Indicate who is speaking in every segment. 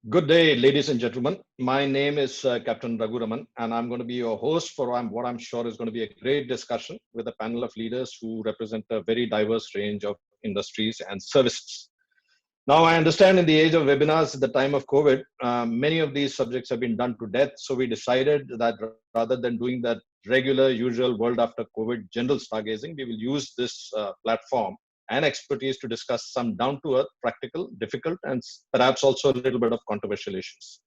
Speaker 1: Good day, ladies and gentlemen. My name is Captain Raghu Raman, and I'm going to be your host for what I'm sure is going to be a great discussion with a panel of leaders who represent a very diverse range of industries and services. Now, I understand in the age of webinars at the time of COVID, many of these subjects have been done to death. So we decided that rather than doing that regular, usual world after COVID general stargazing, we will use this platform and expertise to discuss some down-to-earth, practical, difficult, and perhaps also a little bit of controversial issues.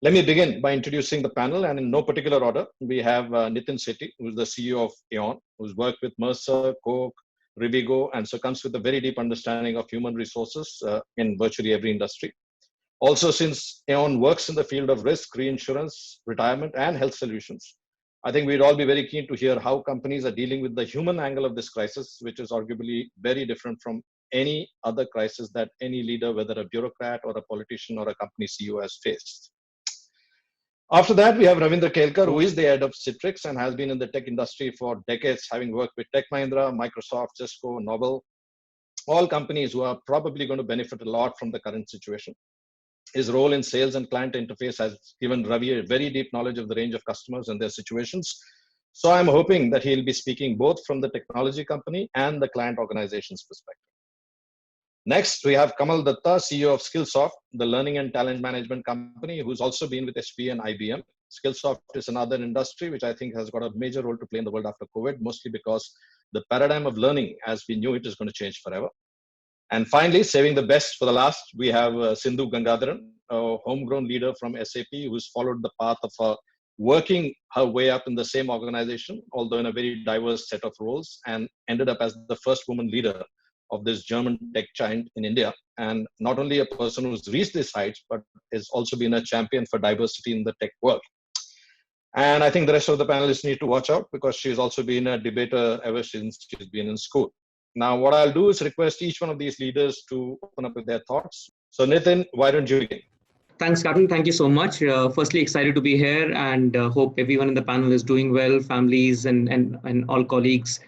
Speaker 1: Let me begin by introducing the panel, and in no particular order, we have Nitin Sethi, who's the CEO of Aon, who's worked with Mercer, Coke, Rivigo, and so comes with a very deep understanding of human resources in virtually every industry. Also, since Aon works in the field of risk, reinsurance, retirement, and health solutions, I think we'd all be very keen to hear how companies are dealing with the human angle of this crisis, which is arguably very different from any other crisis that any leader, whether a bureaucrat or a politician or a company CEO, has faced. After that, we have Ravindra Kelkar, who is the head of Citrix and has been in the tech industry for decades, having worked with Tech Mahindra, Microsoft, Cisco, Nobel, all companies who are probably going to benefit a lot from the current situation. His role in sales and client interface has given Ravi a very deep knowledge of the range of customers and their situations. So I'm hoping that he'll be speaking both from the technology company and the client organization's perspective. Next, we have Kamal Dutta, CEO of Skillsoft, the learning and talent management company, who's also been with SP and IBM. Skillsoft is another industry which I think has got a major role to play in the world after COVID, mostly because the paradigm of learning as we knew it is going to change forever. And finally, saving the best for the last, we have Sindhu Gangadharan, a homegrown leader from SAP who's followed the path of working her way up in the same organization, although in a very diverse set of roles, and ended up as the first woman leader of this German tech giant in India. And not only a person who's reached these heights, but has also been a champion for diversity in the tech world. And I think the rest of the panelists need to watch out because she's also been a debater ever since she's been in school. Now, what I'll do is request each one of these leaders to open up with their thoughts. So Nitin, why don't you begin?
Speaker 2: Thanks, Captain. Thank you so much. Firstly, excited to be here and hope everyone in the panel is doing well, families and all colleagues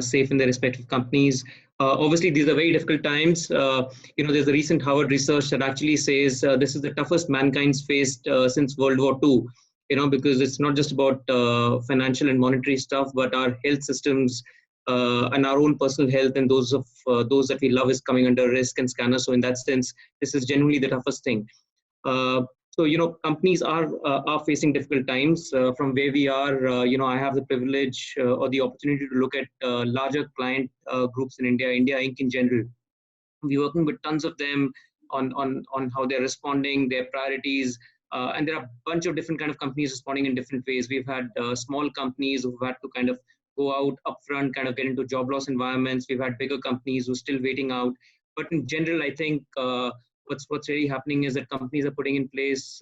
Speaker 2: safe in their respective companies. Obviously, these are very difficult times. There's a recent Harvard research that actually says this is the toughest mankind's faced since World War II, because it's not just about financial and monetary stuff, but our health systems and our own personal health and those that we love is coming under risk and scanner. So in that sense, this is genuinely the toughest thing. Companies are facing difficult times. From where we are, I have the privilege or the opportunity to look at larger client groups in India Inc. in general. We're working with tons of them on how they're responding, their priorities, and there are a bunch of different kind of companies responding in different ways. We've had small companies who've had to kind of go out upfront, kind of get into job loss environments. We've had bigger companies who are still waiting out. But in general, I think what's really happening is that companies are putting in place,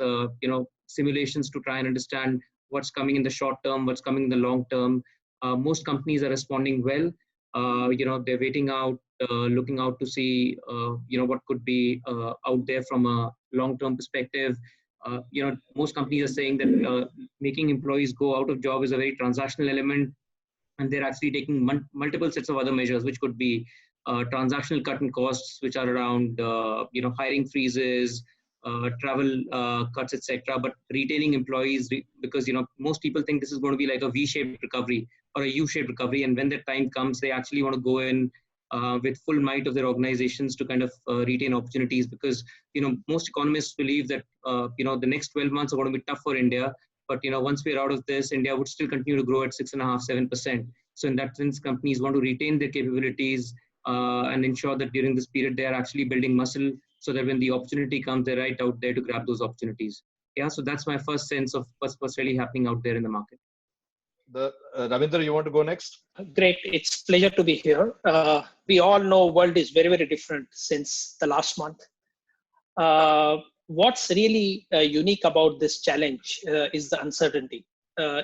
Speaker 2: simulations to try and understand what's coming in the short term, what's coming in the long term. Most companies are responding well. They're waiting out, looking out to see, what could be out there from a long-term perspective. Most companies are saying that making employees go out of job is a very transactional element. And they're actually taking multiple sets of other measures, which could be transactional cut in costs, which are around, hiring freezes, travel cuts, etc. But retaining employees, because, most people think this is going to be like a V-shaped recovery or a U-shaped recovery. And when that time comes, they actually want to go in with full might of their organizations to kind of retain opportunities because, most economists believe that, the next 12 months are going to be tough for India. But, once we're out of this, India would still continue to grow at 6.5%, 7%. So in that sense, companies want to retain their capabilities and ensure that during this period, they are actually building muscle so that when the opportunity comes, they're right out there to grab those opportunities. Yeah, so that's my first sense of what's really happening out there in the market.
Speaker 1: Ravindra, you want to go next?
Speaker 3: Great. It's a pleasure to be here. We all know world is very, very different since the last month. What's really unique about this challenge is the uncertainty.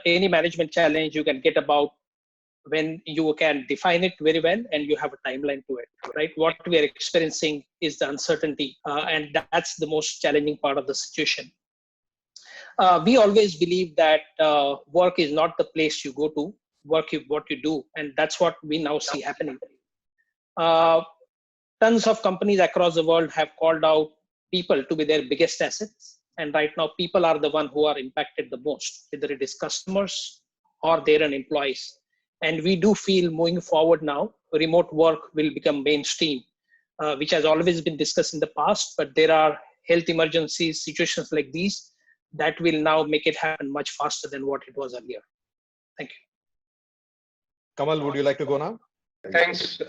Speaker 3: Any management challenge you can get about when you can define it very well and you have a timeline to it, right? What we are experiencing is the uncertainty, and that's the most challenging part of the situation. We always believe that work is not the place you go to, work is what you do, and that's what we now see happening. Tons of companies across the world have called out people to be their biggest assets. And right now, people are the one who are impacted the most, whether it is customers or their own employees. And we do feel moving forward now, remote work will become mainstream, which has always been discussed in the past, but there are health emergencies, situations like these that will now make it happen much faster than what it was earlier. Thank you.
Speaker 1: Kamal, would you like to go now?
Speaker 4: Thanks.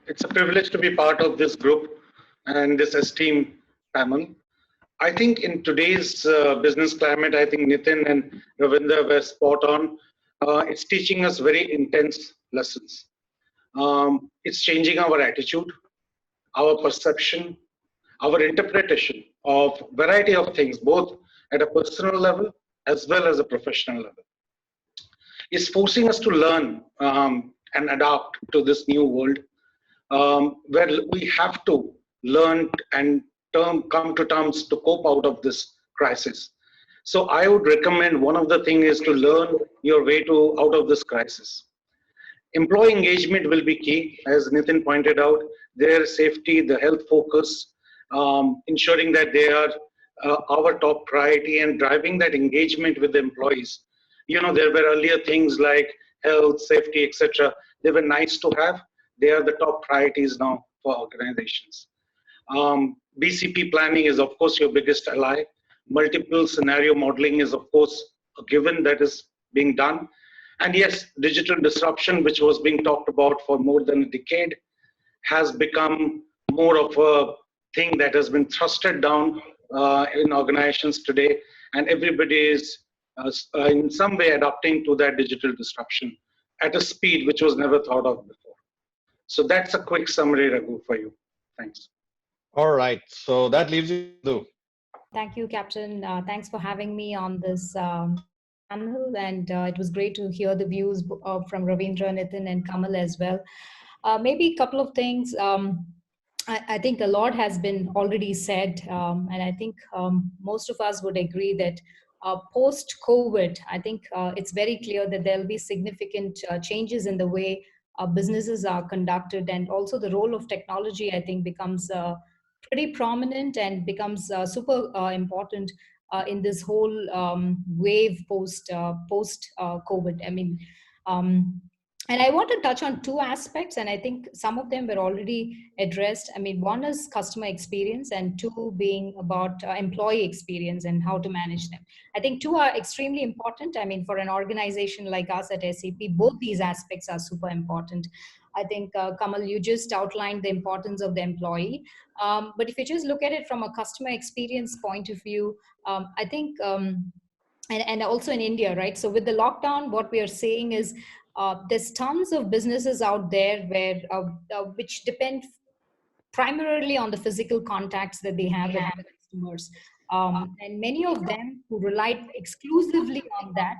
Speaker 4: It's a privilege to be part of this group and this esteemed panel. I think in today's business climate, I think Nitin and Ravindra were spot on. It's teaching us very intense lessons. It's changing our attitude, our perception, our interpretation of variety of things, both at a personal level as well as a professional level. It's forcing us to learn and adapt to this new world, where we have to learn and come to terms to cope out of this crisis. So I would recommend one of the things is to learn your way out of this crisis. Employee engagement will be key, as Nitin pointed out, their safety, the health focus, ensuring that they are our top priority and driving that engagement with the employees. You know, there were earlier things like health, safety, etc. They were nice to have. They are the top priorities now for organizations. BCP planning is, of course, your biggest ally. Multiple scenario modeling is, of course, a given that is being done. And yes, digital disruption, which was being talked about for more than a decade, has become more of a thing that has been thrusted down in organizations today. And everybody is in some way adapting to that digital disruption at a speed which was never thought of before. So that's a quick summary, Raghu, for you. Thanks.
Speaker 1: All right. So that leaves you to.
Speaker 5: Thank you, Captain. Thanks for having me on this panel. And it was great to hear the views from Ravindra, Nitin, and Kamal as well. Maybe a couple of things. I think a lot has been already said. And I think most of us would agree that post-COVID, I think it's very clear that there'll be significant changes in the way businesses are conducted, and also the role of technology, I think, becomes pretty prominent and becomes super important in this whole wave post-COVID. I mean, and I want to touch on two aspects, and I think some of them were already addressed. I mean, one is customer experience, and two being about employee experience and how to manage them. I think two are extremely important. I mean, for an organization like us at SAP, both these aspects are super important. I think, Kamal, you just outlined the importance of the employee. But if you just look at it from a customer experience point of view, I think, and also in India, right? So with the lockdown, what we are seeing is there's tons of businesses out there where which depend primarily on the physical contacts that they have with the customers. And many of them who relied exclusively on that,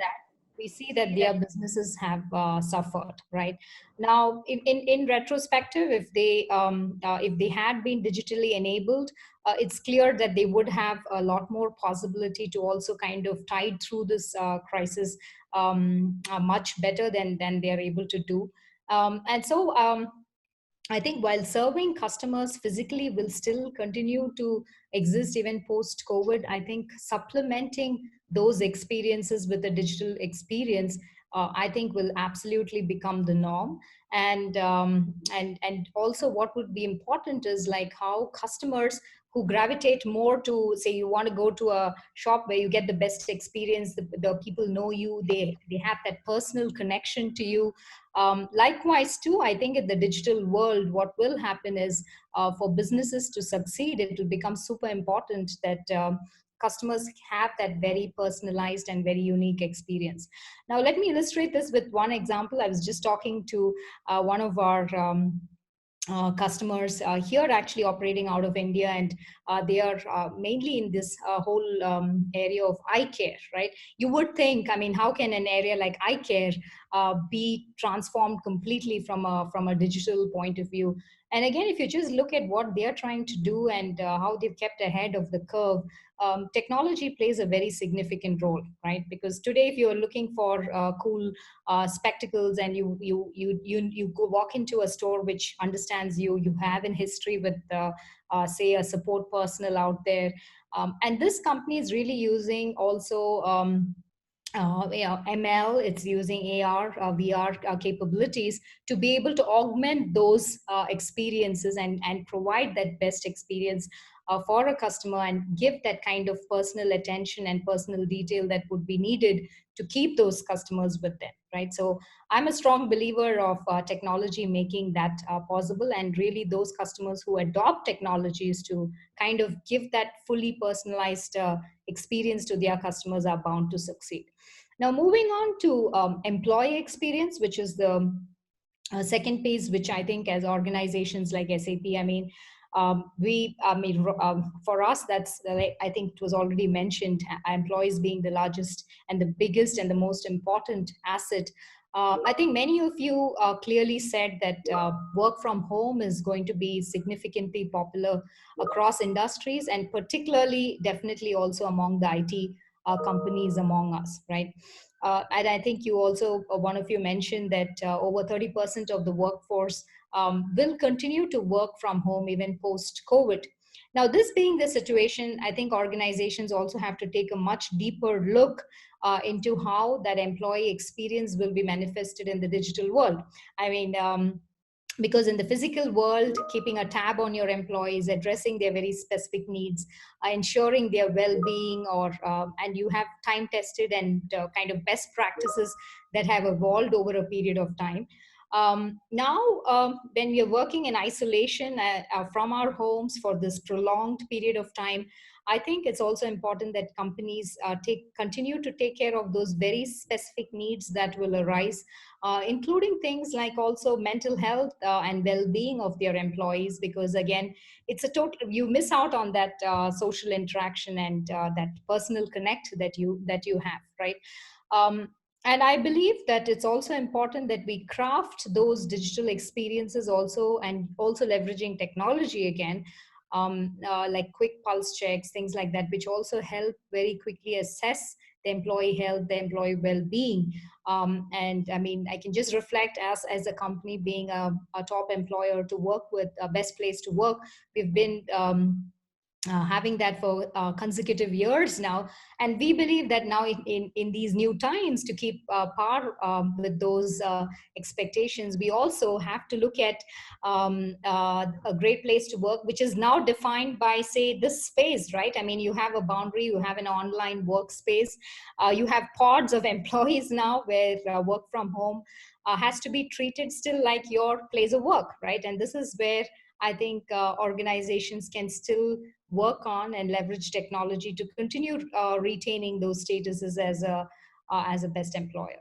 Speaker 5: we see that their businesses have suffered, right? Now, in retrospective, if they had been digitally enabled, it's clear that they would have a lot more possibility to also kind of tide through this crisis much better than they are able to do. And so I think while serving customers physically will still continue to exist even post-COVID, I think supplementing those experiences with a digital experience, I think will absolutely become the norm. And also what would be important is like how customers who gravitate more to, say, you want to go to a shop where you get the best experience, the people know you, they have that personal connection to you. Likewise too, I think in the digital world, what will happen is for businesses to succeed, it will become super important that customers have that very personalized and very unique experience. Now, let me illustrate this with one example. I was just talking to one of our customers here actually operating out of India, and they are mainly in this whole area of eye care, right? You would think, I mean, how can an area like eye care be transformed completely from a digital point of view. And again, if you just look at what they're trying to do and how they've kept ahead of the curve, technology plays a very significant role, right? Because today, if you're looking for cool spectacles and you go walk into a store which understands you, you have in history with say a support personnel out there, and this company is really using also ML, it's using AR, VR capabilities to be able to augment those experiences and provide that best experience for a customer and give that kind of personal attention and personal detail that would be needed to keep those customers with them, right? So I'm a strong believer of technology making that possible, and really those customers who adopt technologies to kind of give that fully personalized experience to their customers are bound to succeed. Now, moving on to employee experience, which is the second piece, which I think as organizations like SAP, for us, that's, I think it was already mentioned, employees being the largest and the biggest and the most important asset. I think many of you clearly said that work from home is going to be significantly popular across industries, and particularly definitely also among the IT companies among us, right? And I think you also, one of you mentioned that over 30% of the workforce will continue to work from home even post-COVID. Now, this being the situation, I think organizations also have to take a much deeper look into how that employee experience will be manifested in the digital world. Because in the physical world, keeping a tab on your employees, addressing their very specific needs, ensuring their well-being, and you have time-tested and kind of best practices that have evolved over a period of time. Now, when we are working in isolation from our homes for this prolonged period of time, I think it's also important that companies continue to take care of those very specific needs that will arise, including things like also mental health and well-being of their employees, because again, it's you miss out on that social interaction and that personal connect that you have, right? And I believe that it's also important that we craft those digital experiences also, and also leveraging technology again, like quick pulse checks, things like that, which also help very quickly assess the employee health, the employee well-being. And I can just reflect as a company being a top employer to work with, a best place to work. We've been having that for consecutive years now, and we believe that now in these new times, to keep par with those expectations, we also have to look at a great place to work, which is now defined by, say, this space, right? You have a boundary, you have an online workspace, you have pods of employees now where work from home has to be treated still like your place of work, right? And this is where I think organizations can still work on and leverage technology to continue retaining those statuses as a best employer.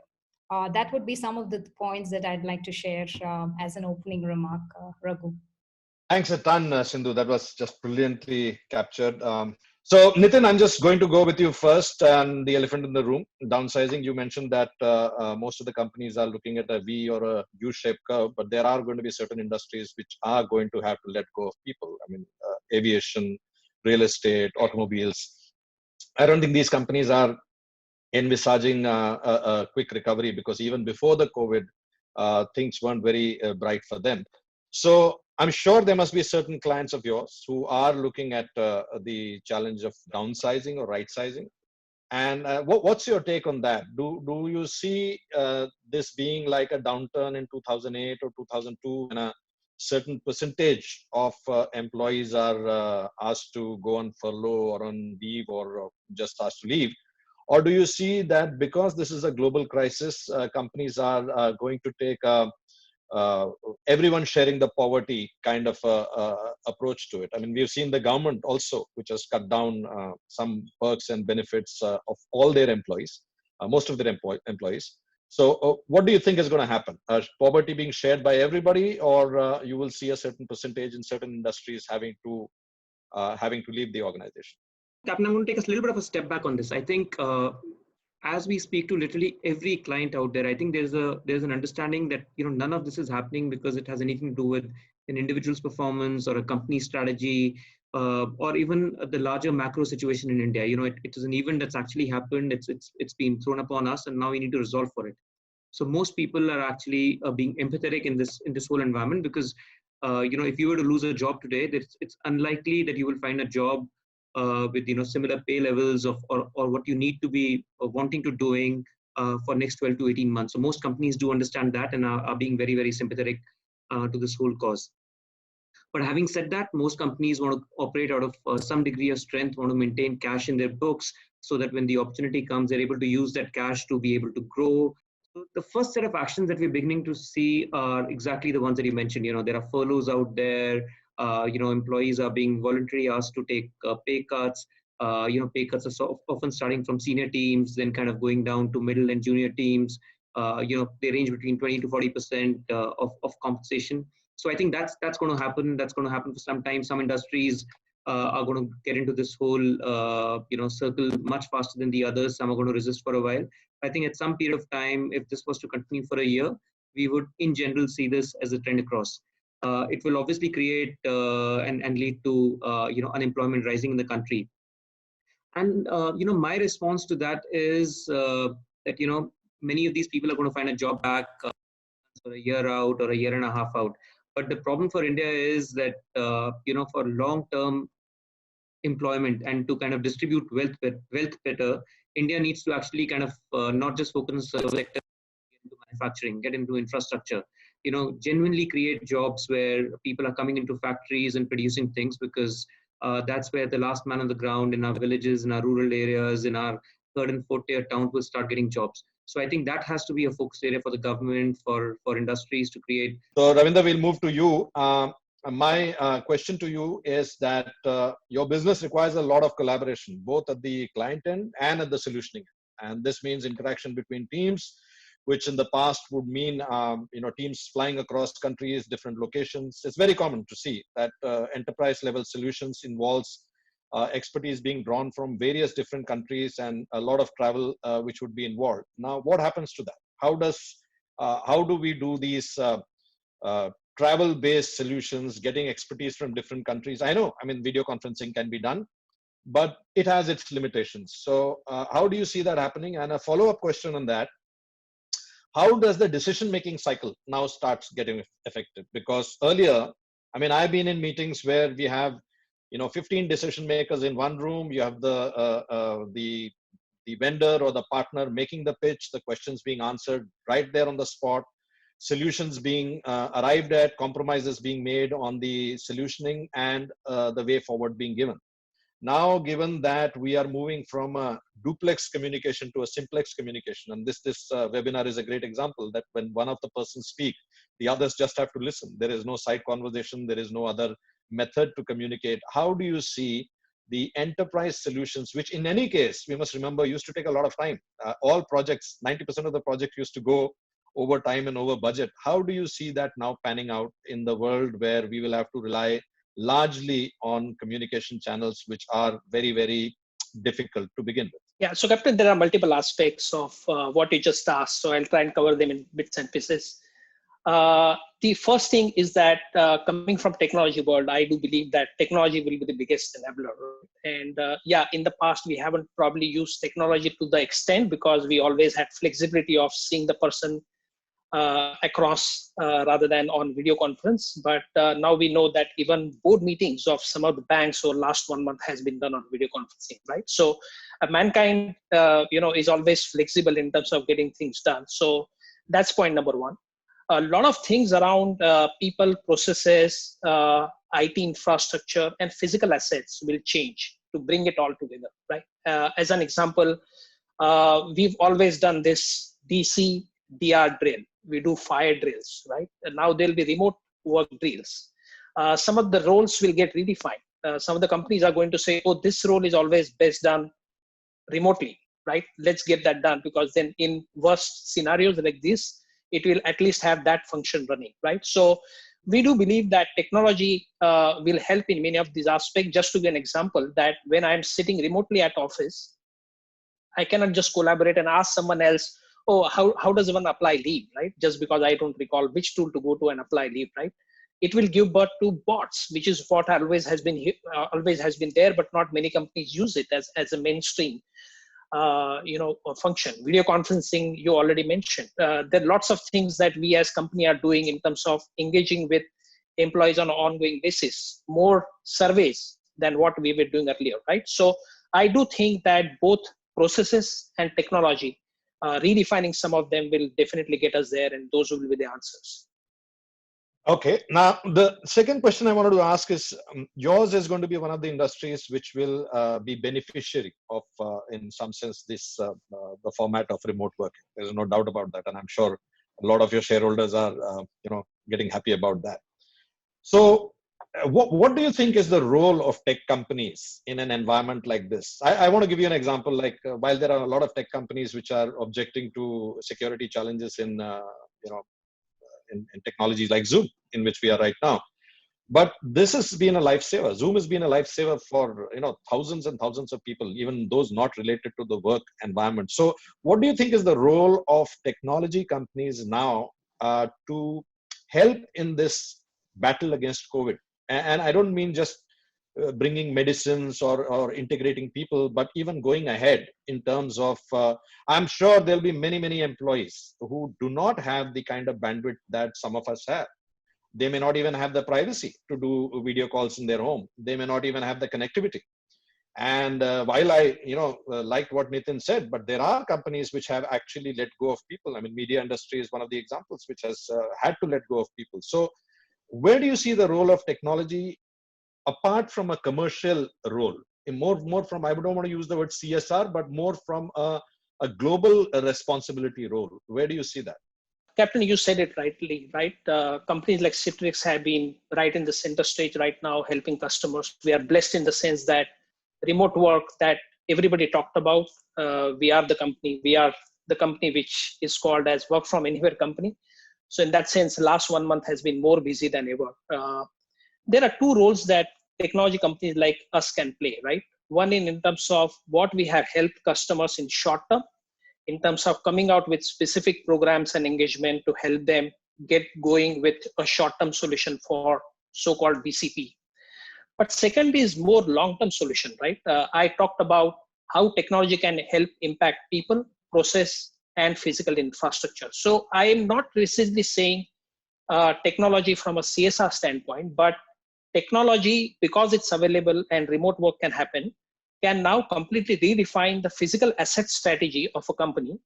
Speaker 5: That would be some of the points that I'd like to share as an opening remark, Raghu.
Speaker 1: Thanks a ton, Sindhu. That was just brilliantly captured. So, Nitin, I'm just going to go with you first, and the elephant in the room, downsizing. You mentioned that most of the companies are looking at a V or a U-shaped curve, but there are going to be certain industries which are going to have to let go of people. Aviation, real estate, automobiles. I don't think these companies are envisaging a quick recovery, because even before the COVID, things weren't very bright for them. So I'm sure there must be certain clients of yours who are looking at the challenge of downsizing or right sizing. And what's your take on that? Do you see this being like a downturn in 2008 or 2002, when a certain percentage of employees are asked to go on furlough or on leave, or just asked to leave? Or do you see that because this is a global crisis, companies are going to take everyone sharing the poverty kind of approach to it? We've seen the government also, which has cut down some perks and benefits of all their employees, most of their employees. So what do you think is going to happen? Poverty being shared by everybody, or you will see a certain percentage in certain industries having to leave the organization?
Speaker 2: Captain, I'm going to take a little bit of a step back on this. I think as we speak to literally every client out there, I think there's an understanding that none of this is happening because it has anything to do with an individual's performance or a company strategy, or even the larger macro situation in India. It is an event that's actually happened. It's been thrown upon us, and now we need to resolve for it. So most people are actually being empathetic in this whole environment, because if you were to lose a job today, it's unlikely that you will find a job with similar pay levels or what you need to be wanting to doing for next 12 to 18 months. So most companies do understand that and are being very, very sympathetic to this whole cause. But having said that, most companies want to operate out of some degree of strength, want to maintain cash in their books so that when the opportunity comes, they're able to use that cash to be able to grow. So the first set of actions that we're beginning to see are exactly the ones that you mentioned. There are furloughs out there. Employees are being voluntarily asked to take pay cuts. Pay cuts are often starting from senior teams, then kind of going down to middle and junior teams. They range between 20 to 40% of compensation. So I think that's going to happen. That's going to happen for some time. Some industries are going to get into this whole circle much faster than the others. Some are going to resist for a while. I think at some period of time, if this was to continue for a year, we would in general see this as a trend across. It will obviously create and lead to unemployment rising in the country. And my response to that is that many of these people are going to find a job back for a year out or a year and a half out. But the problem for India is that for long-term employment and to kind of distribute wealth better, India needs to actually kind of not just focus on the service sector, get into manufacturing, get into infrastructure, genuinely create jobs where people are coming into factories and producing things, because that's where the last man on the ground in our villages, in our rural areas, in our third and fourth tier towns will start getting jobs. So I think that has to be a focus area for the government, for industries to create.
Speaker 1: So Ravindra, we'll move to you. My question to you is that your business requires a lot of collaboration, both at the client end and at the solutioning. And this means interaction between teams, which in the past would mean teams flying across countries, different locations. It's very common to see that enterprise level solutions involves expertise being drawn from various different countries and a lot of travel which would be involved. Now, what happens to that? How do we do these travel-based solutions, getting expertise from different countries? I mean, video conferencing can be done, but it has its limitations. So how do you see that happening? And a follow-up question on that, how does the decision-making cycle now starts getting affected? Because earlier, I mean, I've been in meetings where we have 15 decision makers in one room. You have the vendor or the partner making the pitch, the questions being answered right there on the spot, solutions being arrived at, compromises being made on the solutioning, and the way forward being given. Now, given that we are moving from a duplex communication to a simplex communication, and this webinar is a great example that when one of the persons speak, the others just have to listen. There is no side conversation. There is no other method to communicate. How do you see the enterprise solutions, which in any case, we must remember, used to take a lot of time. All projects, 90% of the projects used to go over time and over budget. How do you see that now panning out in the world where we will have to rely largely on communication channels, which are very, very difficult to begin with?
Speaker 3: Yeah, so Captain, there are multiple aspects of what you just asked. So I'll try and cover them in bits and pieces. The first thing is that coming from technology world, I do believe that technology will be the biggest enabler. And in the past, we haven't probably used technology to the extent because we always had flexibility of seeing the person across rather than on video conference. But now we know that even board meetings of some of the banks over last 1 month has been done on video conferencing, right? So mankind, is always flexible in terms of getting things done. So that's point number one. A lot of things around people, processes, IT infrastructure, and physical assets will change to bring it all together, right? As an example, we've always done this DC DR drill. We do fire drills, right? And now there'll be remote work drills. Some of the roles will get redefined. Some of the companies are going to say, oh, this role is always best done remotely, right? Let's get that done, because then in worst scenarios like this, it will at least have that function running, right? So we do believe that technology will help in many of these aspects. Just to give an example, that when I'm sitting remotely at office, I cannot just collaborate and ask someone else, oh, how does one apply leave, right? Just because I don't recall which tool to go to and apply leave, right? It will give birth to bots, which is what always has been there, but not many companies use it as a mainstream function. Video conferencing, you already mentioned. There are lots of things that we as company are doing in terms of engaging with employees on an ongoing basis, more surveys than what we were doing earlier, right? So I do think that both processes and technology, redefining some of them will definitely get us there, and those will be the answers.
Speaker 1: Okay. Now, the second question I wanted to ask is, yours is going to be one of the industries which will be beneficiary of, in some sense, this the format of remote working. There's no doubt about that, and I'm sure a lot of your shareholders are, getting happy about that. So, what do you think is the role of tech companies in an environment like this? I want to give you an example. Like, while there are a lot of tech companies which are objecting to security challenges in technologies like Zoom, in which we are right now. But this has been a lifesaver. Zoom has been a lifesaver for thousands and thousands of people, even those not related to the work environment. So what do you think is the role of technology companies now to help in this battle against COVID? And I don't mean just bringing medicines or integrating people, but even going ahead in terms of, I'm sure there'll be many employees who do not have the kind of bandwidth that some of us have. They may not even have the privacy to do video calls in their home. They may not even have the connectivity. And while I, liked what Nitin said, but there are companies which have actually let go of people. I mean, media industry is one of the examples which has had to let go of people. So where do you see the role of technology apart from a commercial role, more from, I don't want to use the word CSR, but more from a global responsibility role? Where do you see that?
Speaker 3: Captain, you said it rightly, right? Companies like Citrix have been right in the center stage right now, helping customers. We are blessed in the sense that remote work that everybody talked about, we are the company which is called as work from anywhere company. So in that sense, last 1 month has been more busy than ever. There are two roles that technology companies like us can play, right? One in terms of what we have helped customers in short term, in terms of coming out with specific programs and engagement to help them get going with a short-term solution for so-called BCP. But second is more long-term solution, right? I talked about how technology can help impact people, process, and physical infrastructure. So I am not precisely saying technology from a CSR standpoint, but technology, because it's available and remote work can happen, can now completely redefine the physical asset strategy of a company,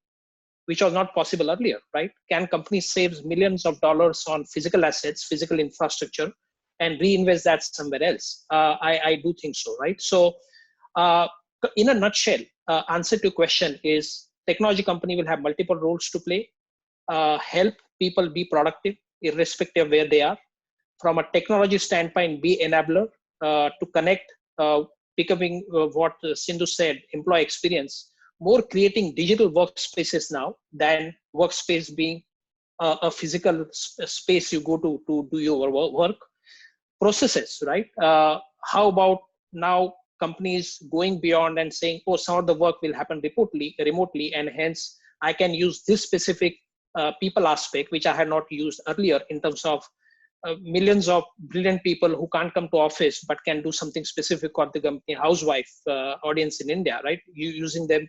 Speaker 3: which was not possible earlier, right? Can companies save millions of dollars on physical assets, physical infrastructure, and reinvest that somewhere else? I do think so, right? So in a nutshell, answer to your question is technology company will have multiple roles to play, help people be productive, irrespective of where they are. From a technology standpoint, be enabler to connect, becoming what Sindhu said, employee experience, more creating digital workspaces now than workspace being a physical space you go to do your work. Processes, right? How about now companies going beyond and saying, oh, some of the work will happen remotely, and hence I can use this specific people aspect, which I had not used earlier, in terms of millions of brilliant people who can't come to office but can do something specific for the company housewife audience in India, right? Using them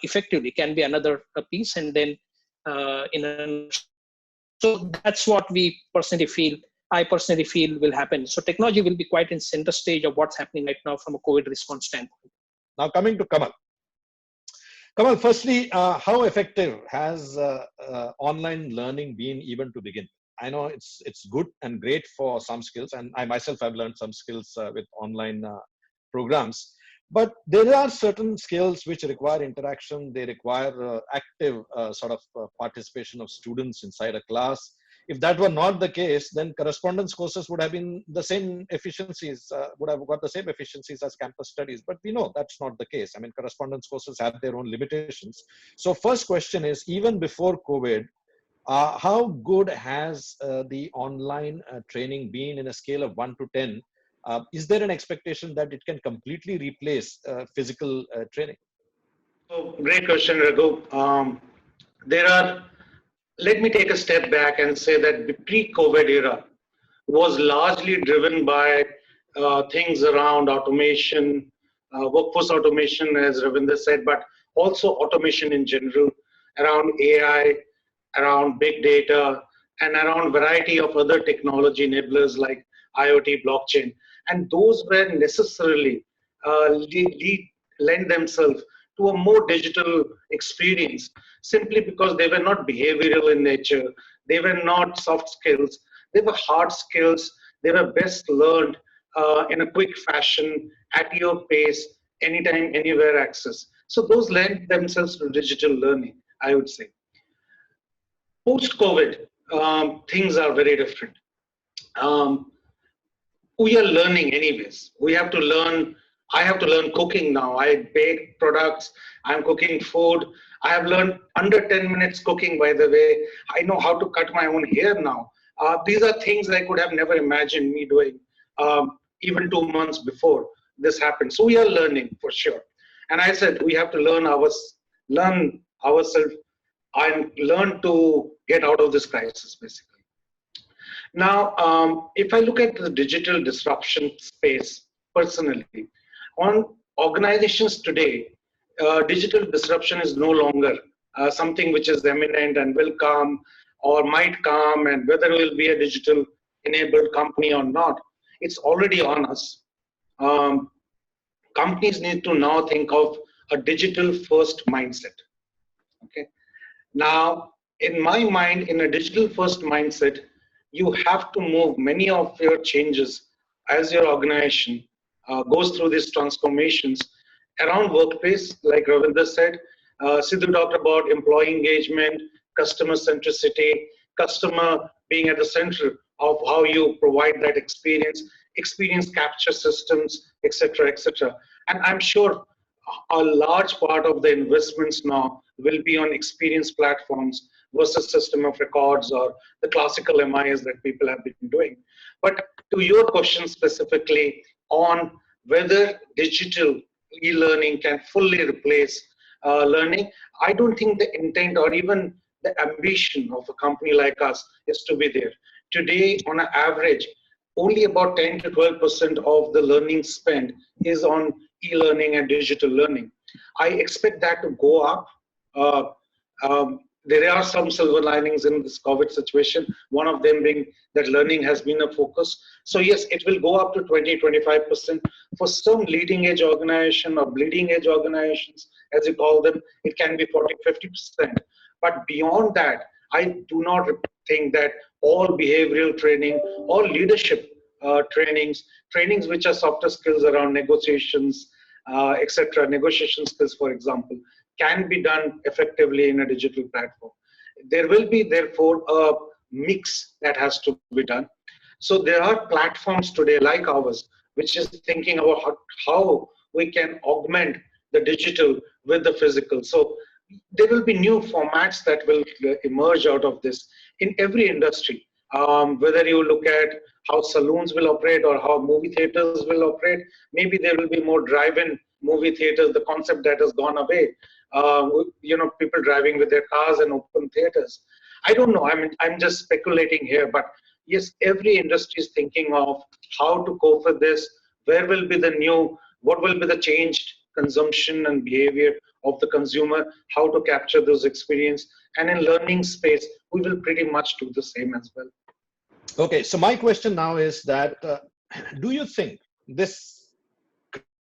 Speaker 3: effectively can be another piece. And then so that's what I personally feel will happen. So technology will be quite in center stage of what's happening right now from a COVID response standpoint.
Speaker 1: Now coming to Kamal. Kamal, firstly, how effective has online learning been even to begin? I know it's good and great for some skills, and I myself have learned some skills with online programs. But there are certain skills which require interaction. They require active participation of students inside a class. If that were not the case, then correspondence courses would have been the same efficiencies, would have got the same efficiencies as campus studies. But we know that's not the case. I mean, correspondence courses have their own limitations. So first question is, even before COVID, how good has the online training been in a scale of 1 to 10? Is there an expectation that it can completely replace physical training?
Speaker 4: So great question, Raghu. Let me take a step back and say that the pre-COVID era was largely driven by things around automation, workforce automation, as Ravindra said, but also automation in general, around AI, around big data, and around variety of other technology enablers like IoT, blockchain. And those were necessarily lend themselves to a more digital experience simply because they were not behavioral in nature, they were not soft skills, they were hard skills, they were best learned in a quick fashion, at your pace, anytime, anywhere access. So those lend themselves to digital learning, I would say. Post-COVID, things are very different. We are learning anyways. We have to learn. I have to learn cooking now. I bake products. I'm cooking food. I have learned under 10 minutes cooking, by the way. I know how to cut my own hair now. These are things I could have never imagined me doing even 2 months before this happened. So we are learning for sure. And I said we have to learn ourselves and learn to get out of this crisis, basically. Now, if I look at the digital disruption space personally, on organizations today, digital disruption is no longer something which is imminent and will come or might come, and whether it will be a digital enabled company or not, it's already on us. Companies need to now think of a digital first mindset. Okay. Now, in my mind, in a digital first mindset, you have to move many of your changes as your organization goes through these transformations around workplace, like Ravindra said. Sindhu talked about employee engagement, customer centricity, customer being at the center of how you provide that experience capture systems, etc., etc. And I'm sure a large part of the investments now will be on experience platforms versus system of records or the classical MIS that people have been doing. But to your question specifically on whether digital e-learning can fully replace learning, I don't think the intent or even the ambition of a company like us is to be there. Today, on an average, only about 10 to 12% of the learning spend is on e-learning and digital learning. I expect that to go up. There are some silver linings in this COVID situation, one of them being that learning has been a focus. So yes, it will go up to 20, 25%. For some leading edge organization or bleeding edge organizations, as you call them, it can be 40, 50%. But beyond that, I do not think that all behavioral training, all leadership trainings which are softer skills around negotiations, etc., negotiation skills, for example, can be done effectively in a digital platform. There will be, therefore, a mix that has to be done. So there are platforms today like ours, which is thinking about how we can augment the digital with the physical. So there will be new formats that will emerge out of this in every industry. Whether you look at how saloons will operate or how movie theaters will operate, maybe there will be more drive-in movie theaters, the concept that has gone away. People driving with their cars and open theaters. I don't know. I'm just speculating here, but yes, every industry is thinking of how to cope with this. What will be the changed consumption and behavior of the consumer? How to capture those experience? And in learning space, we will pretty much do the same as well.
Speaker 1: Okay, so my question now is that do you think this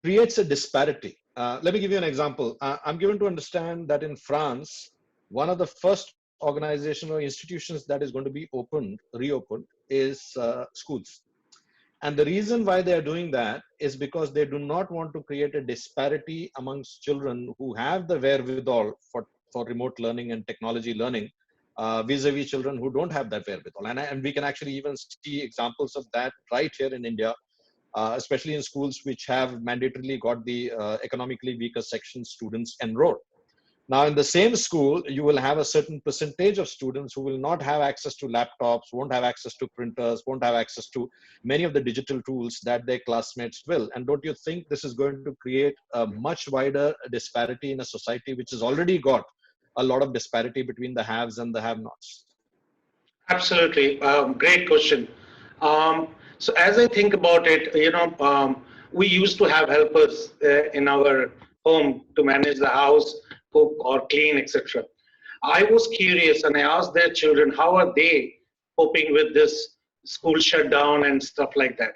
Speaker 1: creates a disparity? Let me give you an example. I'm given to understand that in France, one of the first organizations or institutions that is going to be reopened is schools. And the reason why they are doing that is because they do not want to create a disparity amongst children who have the wherewithal for remote learning and technology learning vis-a-vis children who don't have that wherewithal. And we can actually even see examples of that right here in India, especially in schools which have mandatorily got the economically weaker section students enrolled. Now, in the same school, you will have a certain percentage of students who will not have access to laptops, won't have access to printers, won't have access to many of the digital tools that their classmates will. And don't you think this is going to create a much wider disparity in a society which has already got a lot of disparity between the haves and the have-nots?
Speaker 4: Absolutely. Great question. So as I think about it, we used to have helpers in our home to manage the house, cook or clean, etc. I was curious and I asked their children, how are they coping with this school shutdown and stuff like that?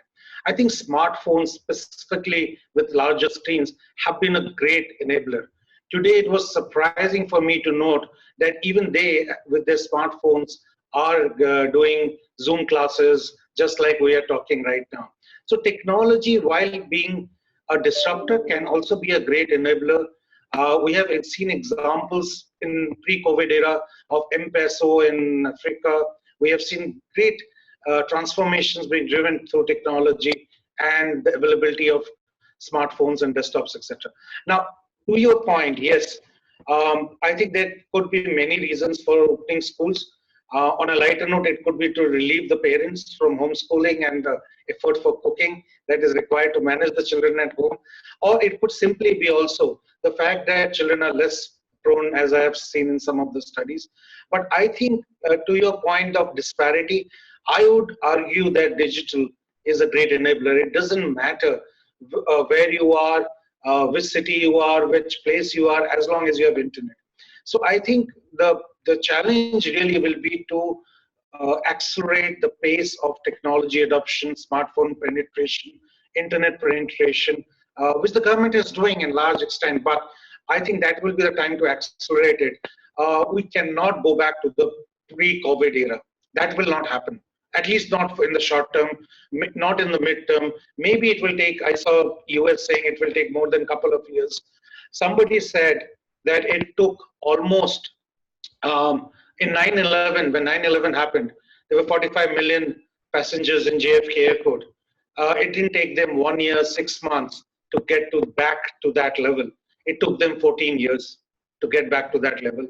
Speaker 4: I think smartphones, specifically with larger screens, have been a great enabler. Today, it was surprising for me to note that even they, with their smartphones, are doing Zoom classes just like we are talking right now. So technology, while being a disruptor, can also be a great enabler. We have seen examples in pre-COVID era of M-Peso in Africa. We have seen great transformations being driven through technology and the availability of smartphones and desktops, etc. Now, to your point, yes, I think there could be many reasons for opening schools. On a lighter note, it could be to relieve the parents from homeschooling and effort for cooking that is required to manage the children at home. Or it could simply be also the fact that children are less prone, as I have seen in some of the studies. But I think to your point of disparity, I would argue that digital is a great enabler. It doesn't matter where you are, which city you are, which place you are, as long as you have internet. So I think the challenge really will be to accelerate the pace of technology adoption, smartphone penetration, internet penetration, which the government is doing in large extent. But I think that will be the time to accelerate it. We cannot go back to the pre-COVID era. That will not happen. At least not in the short term, not in the midterm. Maybe it will take, I saw US saying it will take more than a couple of years. Somebody said that it took almost, in 9/11, when 9/11 happened, there were 45 million passengers in JFK airport. It didn't take them 1 year, 6 months to get back to that level. It took them 14 years to get back to that level.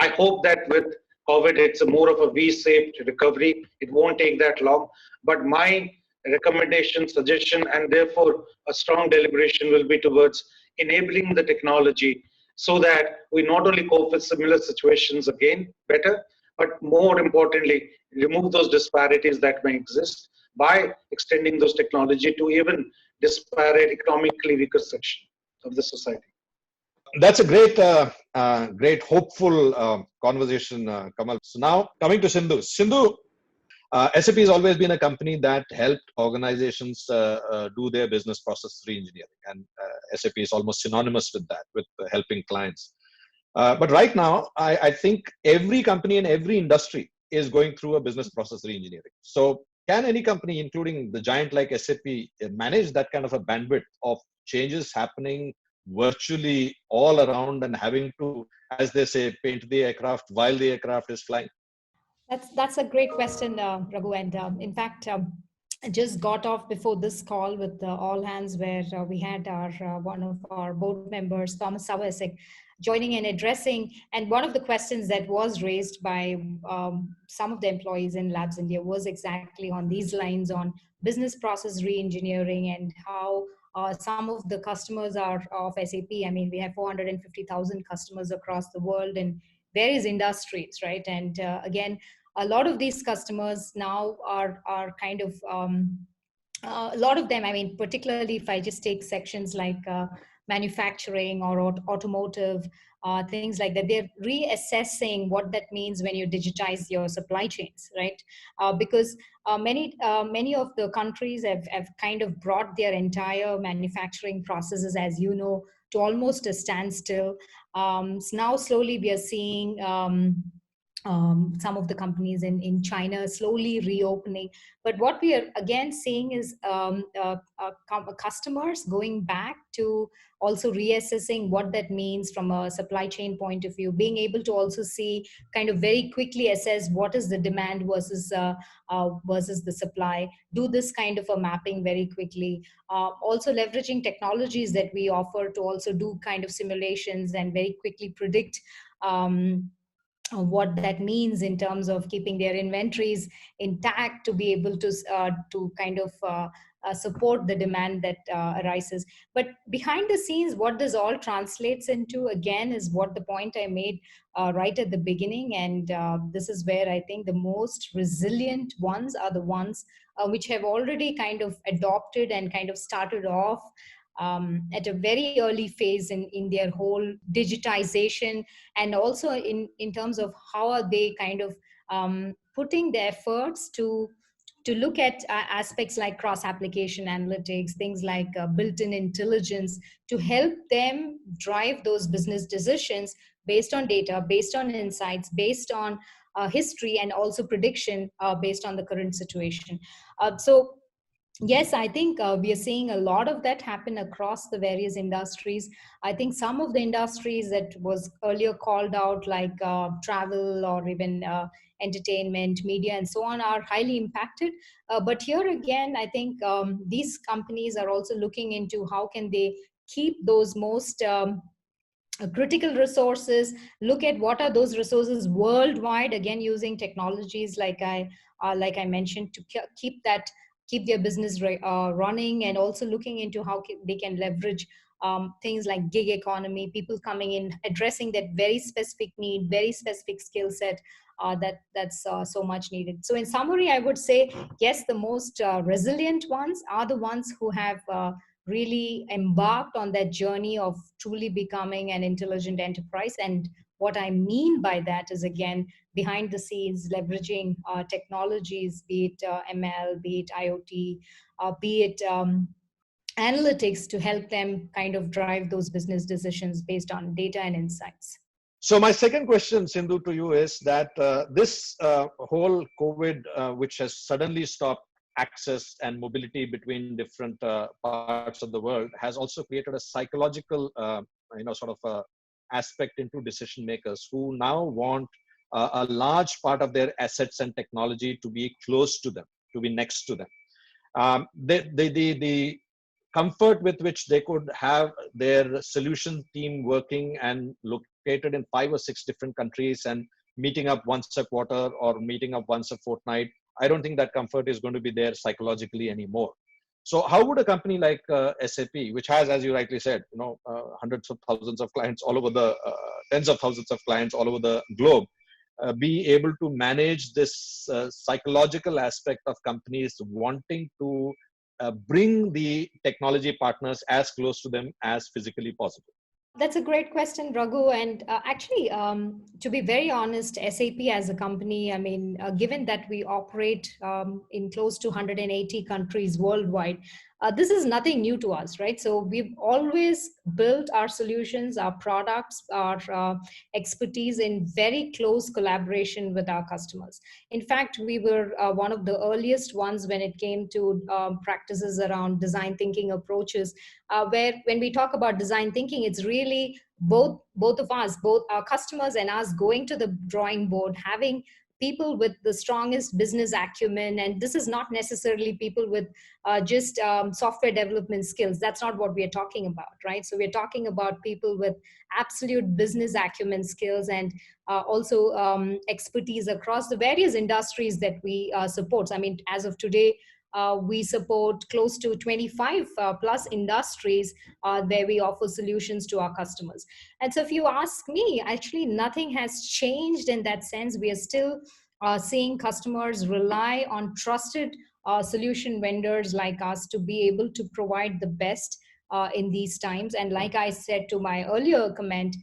Speaker 4: I hope that with COVID, it's more of a V-shaped recovery. It won't take that long. But my recommendation, suggestion, and therefore a strong deliberation will be towards enabling the technology so that we not only cope with similar situations again better, but more importantly, remove those disparities that may exist by extending those technology to even disparate, economically weaker section of the society.
Speaker 1: That's a great hopeful conversation, Kamal. So now coming to Sindhu. Sindhu, SAP has always been a company that helped organizations do their business process re-engineering, and SAP is almost synonymous with that, with helping clients. But right now, I think every company in every industry is going through a business process re-engineering. So can any company, including the giant like SAP, manage that kind of a bandwidth of changes happening virtually all around and having to, as they say, paint the aircraft while the aircraft is flying?
Speaker 5: That's a great question, Raghu. And in fact, I just got off before this call with all hands, where we had our one of our board members, Thomas Savasek, joining and addressing. And one of the questions that was raised by some of the employees in Labs India was exactly on these lines, on business process re-engineering and how some of the customers are of SAP. I mean, we have 450,000 customers across the world in various industries, right? And again, a lot of these customers now are kind of a lot of them, I mean, particularly if I just take sections like manufacturing or automotive, things like that, they're reassessing what that means when you digitize your supply chains, right? Because many of the countries have kind of brought their entire manufacturing processes, as you know, to almost a standstill. So now slowly we are seeing some of the companies in China slowly reopening. But what we are again seeing is customers going back to also reassessing what that means from a supply chain point of view, being able to also see, kind of very quickly assess what is the demand versus the supply, do this kind of a mapping very quickly. Also leveraging technologies that we offer to also do kind of simulations and very quickly predict what that means in terms of keeping their inventories intact to be able to kind of support the demand that arises. But behind the scenes, what this all translates into, again, is what the point I made right at the beginning. And this is where I think the most resilient ones are the ones which have already kind of adopted and kind of started off at a very early phase in their whole digitization, and also in terms of how are they kind of putting the efforts to look at aspects like cross-application analytics, things like built-in intelligence, to help them drive those business decisions based on data, based on insights, based on history, and also prediction based on the current situation. So yes, I think we are seeing a lot of that happen across the various industries. I think some of the industries that was earlier called out, like travel or even entertainment, media, and so on, are highly impacted. But here again, I think these companies are also looking into how can they keep those most critical resources, look at what are those resources worldwide, again using technologies like I mentioned, to keep their business running, and also looking into how they can leverage things like gig economy, people coming in, addressing that very specific need, very specific skill set that's so much needed. So in summary, I would say, yes, the most resilient ones are the ones who have really embarked on that journey of truly becoming an intelligent enterprise. And what I mean by that is, again, behind the scenes, leveraging technologies, be it ML, be it IoT, be it analytics, to help them kind of drive those business decisions based on data and insights.
Speaker 1: So my second question, Sindhu, to you is that this whole COVID, which has suddenly stopped access and mobility between different parts of the world, has also created a psychological, sort of aspect into decision makers who now want a large part of their assets and technology to be close to them, to be next to them. The comfort with which they could have their solution team working and located in 5 or 6 different countries and meeting up once a quarter or meeting up once a fortnight, I don't think that comfort is going to be there psychologically anymore. So how would a company like SAP, which has, as you rightly said, hundreds of thousands of clients all over the, tens of thousands of clients all over the globe, be able to manage this psychological aspect of companies wanting to bring the technology partners as close to them as physically possible?
Speaker 5: That's a great question, Raghu. And actually, to be very honest, SAP as a company, I mean, given that we operate in close to 180 countries worldwide, this is nothing new to us, right? So we've always built our solutions, our products, our expertise in very close collaboration with our customers. In fact, we were one of the earliest ones when it came to practices around design thinking approaches, where when we talk about design thinking, it's really both of us, both our customers and us, going to the drawing board, having people with the strongest business acumen. And this is not necessarily people with just software development skills. That's not what we are talking about, right? So we're talking about people with absolute business acumen skills, and also expertise across the various industries that we support. I mean, as of today, we support close to 25 plus industries where we offer solutions to our customers. And so if you ask me, actually nothing has changed in that sense. We are still seeing customers rely on trusted solution vendors like us to be able to provide the best in these times. And like I said to my earlier comment,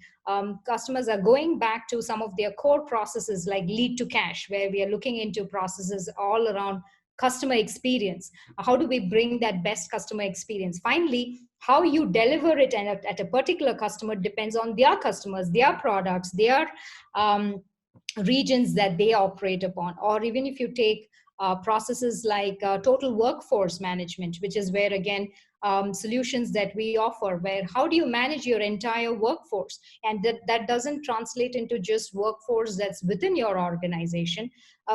Speaker 5: customers are going back to some of their core processes like lead to cash, where we are looking into processes all around customer experience. How do we bring that best customer experience? Finally, how you deliver it at a particular customer depends on their customers, their products, their regions that they operate upon. Or even if you take processes like total workforce management, which is where, again, solutions that we offer, where how do you manage your entire workforce? And that doesn't translate into just workforce that's within your organization,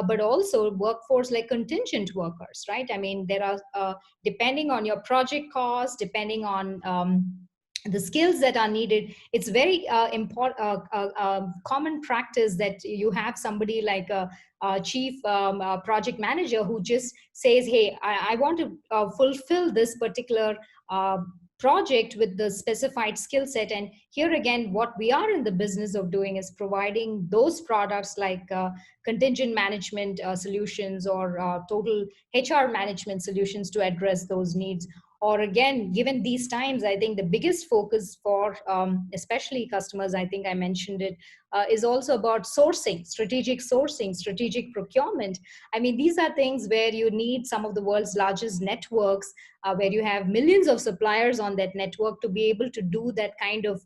Speaker 5: but also workforce like contingent workers, right? I mean, there are, depending on your project cost, depending on the skills that are needed, it's very important, common practice that you have somebody like a chief project manager who just says, hey, I want to fulfill this particular project with the specified skill set. And here again, what we are in the business of doing is providing those products like contingent management solutions or total HR management solutions to address those needs. Or again, given these times, I think the biggest focus for especially customers, I think I mentioned it, is also about sourcing, strategic procurement. I mean, these are things where you need some of the world's largest networks, where you have millions of suppliers on that network to be able to do that kind of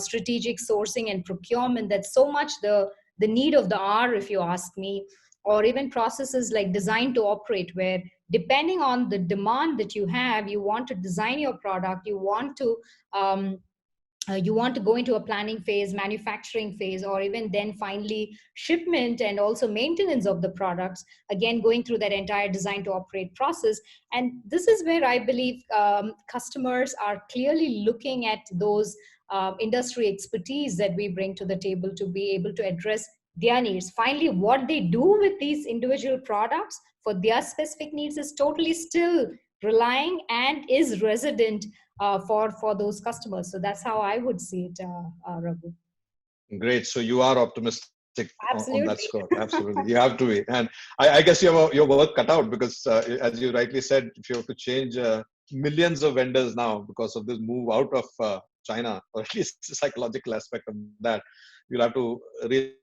Speaker 5: strategic sourcing and procurement. That's so much the need of the hour, if you ask me. Or even processes like design to operate, where depending on the demand that you have, you want to design your product, you want to go into a planning phase, manufacturing phase, or even then finally shipment and also maintenance of the products, again going through that entire design to operate process. And this is where I believe customers are clearly looking at those industry expertise that we bring to the table to be able to address their needs. Finally, what they do with these individual products for their specific needs is totally still relying and is resident for those customers. So that's how I would see it, Raghu.
Speaker 1: Great. So you are optimistic on that
Speaker 5: Absolutely.
Speaker 1: score. Absolutely. You have to be. And I guess you have your work cut out, because as you rightly said, if you have to change millions of vendors now because of this move out of China, or at least the psychological aspect of that, you'll have to really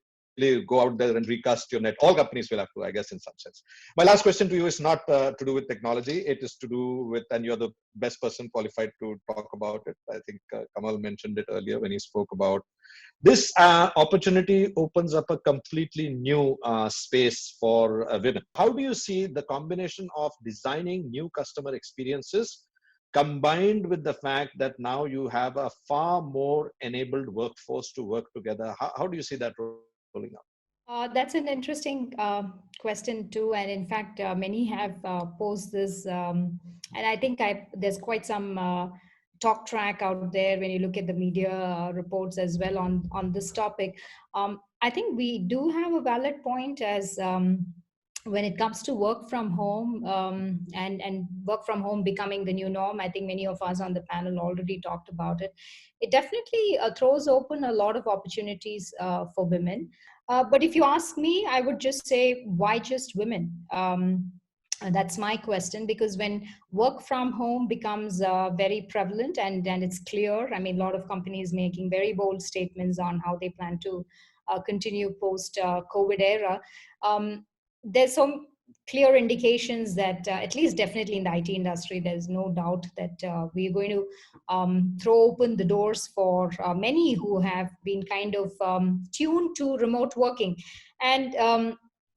Speaker 1: go out there and recast your net. All companies will have to, I guess, in some sense. My last question to you is not to do with technology. It is to do with, and you're the best person qualified to talk about it. I think Kamal mentioned it earlier when he spoke about this opportunity opens up a completely new space for women. How do you see the combination of designing new customer experiences combined with the fact that now you have a far more enabled workforce to work together? How do you see that rolling out?
Speaker 5: That's an interesting question too, and in fact, many have posed this, and I think there's quite some talk track out there when you look at the media reports as well on this topic. I think we do have a valid point as when it comes to work from home and work from home becoming the new norm. I think many of us on the panel already talked about it. It definitely throws open a lot of opportunities for women. But if you ask me, I would just say, why just women? That's my question, because when work from home becomes very prevalent and it's clear, I mean, a lot of companies making very bold statements on how they plan to continue post-COVID era. There's some clear indications that at least definitely in the IT industry, there's no doubt that we're going to throw open the doors for many who have been kind of tuned to remote working. And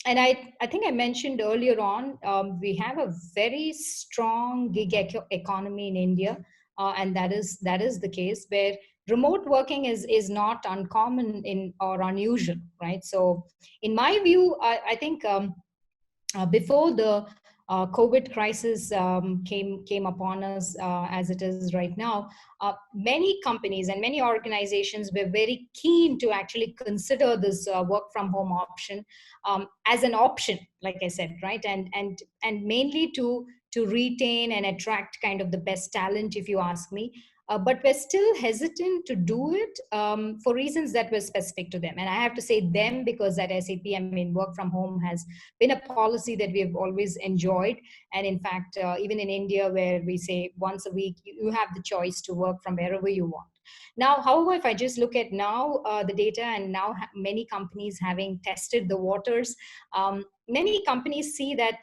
Speaker 5: I think I mentioned earlier on, we have a very strong gig economy in India, and that is the case where remote working is not uncommon or unusual, right? So in my view, I think before the COVID crisis came upon us as it is right now, many companies and many organizations were very keen to actually consider this work from home option as an option, like I said, right? And mainly to retain and attract kind of the best talent, if you ask me. But we're still hesitant to do it for reasons that were specific to them. And I have to say them because at SAP, I mean, work from home has been a policy that we have always enjoyed. And in fact, even in India, where we say once a week, you have the choice to work from wherever you want. Now, however, if I just look at now the data and now many companies having tested the waters, many companies see that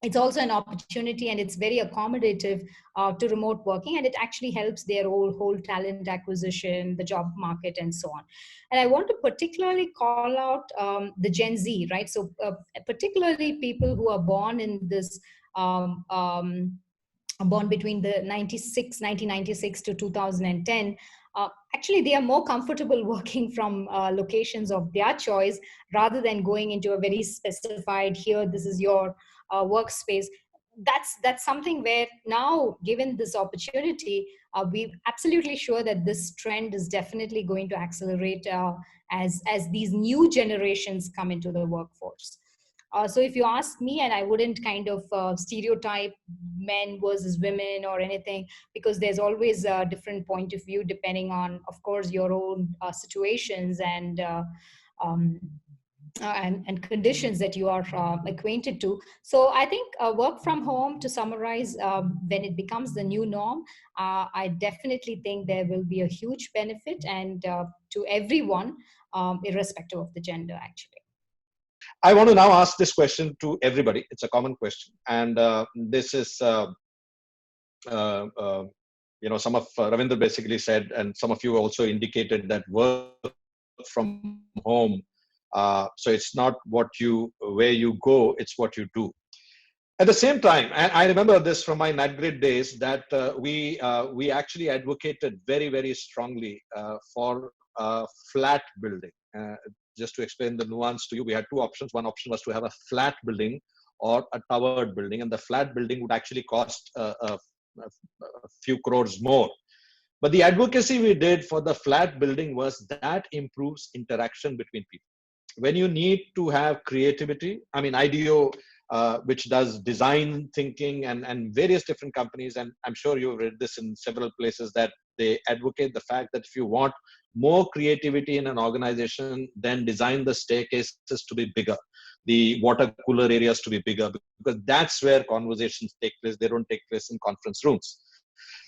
Speaker 5: it's also an opportunity, and it's very accommodative to remote working, and it actually helps their whole talent acquisition, the job market, and so on. And I want to particularly call out the Gen Z, right? So particularly people who are born in this born between the 1996 to 2010. Actually, they are more comfortable working from locations of their choice rather than going into a very specified, here, this is your workspace. That's something where now, given this opportunity, we're absolutely sure that this trend is definitely going to accelerate as these new generations come into the workforce. So if you ask me, and I wouldn't kind of stereotype men versus women or anything, because there's always a different point of view depending on, of course, your own situations um, and conditions that you are acquainted to. So I think work from home, to summarize, when it becomes the new norm, I definitely think there will be a huge benefit, and to everyone, irrespective of the gender, actually.
Speaker 1: I want to now ask this question to everybody. It's a common question, and this is, some of Ravindra basically said, and some of you also indicated that work from home. So it's not where you go, it's what you do. At the same time, and I remember this from my NATGRID days, that we actually advocated very, very strongly for flat building. Just to explain the nuance to you, we had two options. One option was to have a flat building or a towered building, and the flat building would actually cost a few crores more. But the advocacy we did for the flat building was that improves interaction between people. When you need to have creativity, I mean, IDEO, which does design thinking, and various different companies, and I'm sure you've read this in several places, that they advocate the fact that if you want more creativity in an organization, then design the staircases to be bigger, the water cooler areas to be bigger, because that's where conversations take place. They don't take place in conference rooms.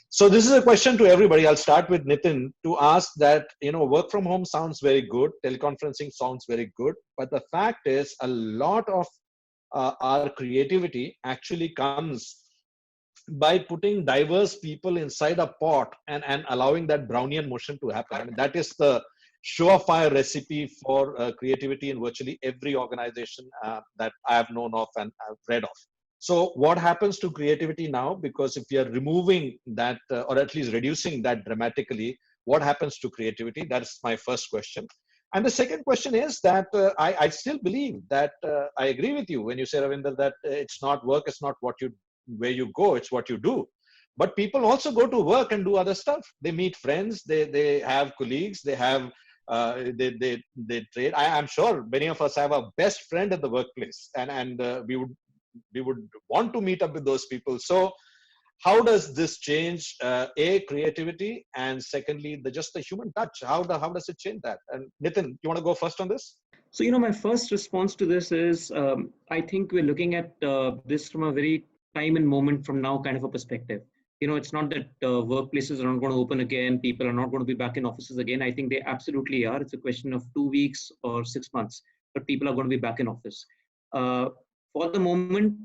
Speaker 1: So this is a question to everybody. I'll start with Nitin to ask that, work from home sounds very good. Teleconferencing sounds very good. But the fact is, a lot of our creativity actually comes by putting diverse people inside a pot and allowing that Brownian motion to happen. I mean, that is the surefire recipe for creativity in virtually every organization that I have known of and I've read of. So what happens to creativity now? Because if we are removing that, or at least reducing that dramatically, what happens to creativity? That's my first question. And the second question is that I still believe that I agree with you when you say, Ravindra, that it's not work, it's not where you go, it's what you do. But people also go to work and do other stuff. They meet friends, they have colleagues, they have they trade. I'm sure many of us have a best friend at the workplace, and we would want to meet up with those people. So how does this change creativity, and secondly, just the human touch? How does it change that? And Nitin, you want to go first on this?
Speaker 2: So, my first response to this is, I think we're looking at this from a very time and moment from now kind of a perspective. It's not that workplaces are not going to open again, people are not going to be back in offices again. I think they absolutely are. It's a question of 2 weeks or 6 months, but people are going to be back in office. For the moment,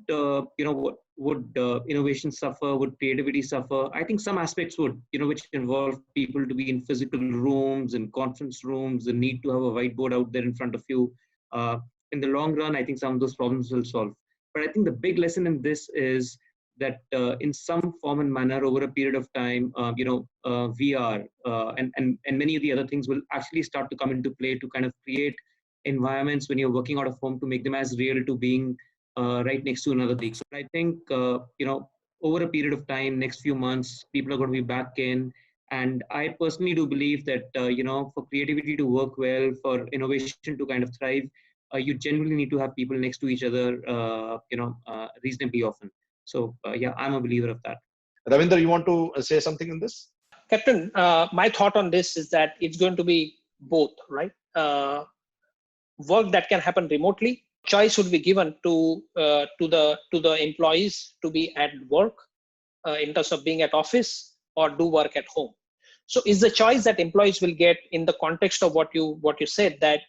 Speaker 2: would innovation suffer? Would creativity suffer? I think some aspects would, which involve people to be in physical rooms and conference rooms, the need to have a whiteboard out there in front of you. In the long run, I think some of those problems will solve. But I think the big lesson in this is that in some form and manner over a period of time, VR and many of the other things will actually start to come into play to kind of create environments when you're working out of home to make them as real to being right next to another thing. So I think, over a period of time, next few months, people are going to be back in. And I personally do believe that, for creativity to work well, for innovation to kind of thrive, you generally need to have people next to each other, reasonably often. So, I'm a believer of that.
Speaker 1: Ravindra, you want to say something in this?
Speaker 3: Captain, my thought on this is that it's going to be both, right? Work that can happen remotely. Choice would be given to the employees to be at work in terms of being at office or do work at home. So is the choice that employees will get in the context of what you said, that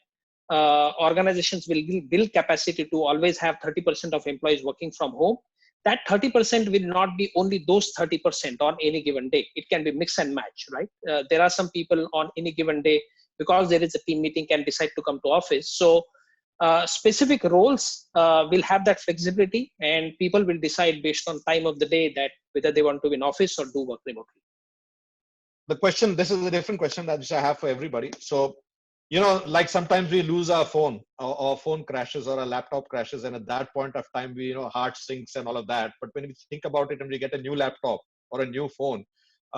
Speaker 3: organizations will build capacity to always have 30% of employees working from home, that 30% will not be only those 30% on any given day. It can be mix and match, right? There are some people on any given day, because there is a team meeting, can decide to come to office. So specific roles will have that flexibility, and people will decide based on time of the day that whether they want to be in office or do work remotely.
Speaker 1: The question, this is a different question that I have for everybody. So, like sometimes we lose our phone, or phone crashes, or a laptop crashes, and at that point of time, we, heart sinks and all of that. But when we think about it and we get a new laptop or a new phone,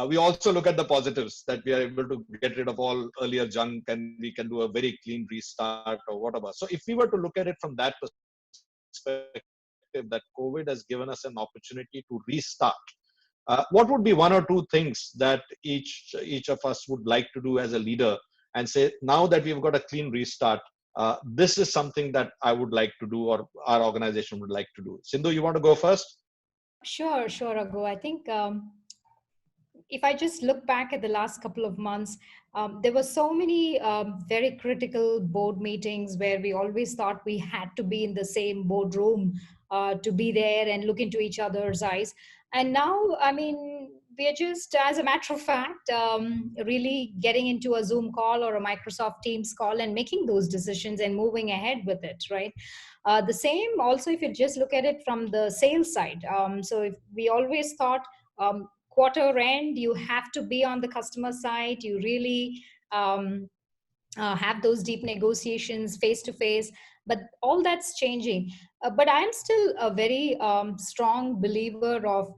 Speaker 1: we also look at the positives, that we are able to get rid of all earlier junk, and we can do a very clean restart or whatever. So if we were to look at it from that perspective, that COVID has given us an opportunity to restart, what would be one or two things that each of us would like to do as a leader, and say, now that we've got a clean restart, this is something that I would like to do, or our organization would like to do? Sindhu, you want to go first?
Speaker 5: Sure, Raghu. I think if I just look back at the last couple of months, there were so many very critical board meetings where we always thought we had to be in the same boardroom to be there and look into each other's eyes. And now, I mean, we're just, as a matter of fact, really getting into a Zoom call or a Microsoft Teams call and making those decisions and moving ahead with it, right? The same also, if you just look at it from the sales side. So if we always thought, quarter end, you have to be on the customer side. You really have those deep negotiations face to face, but all that's changing. But I'm still a very strong believer of,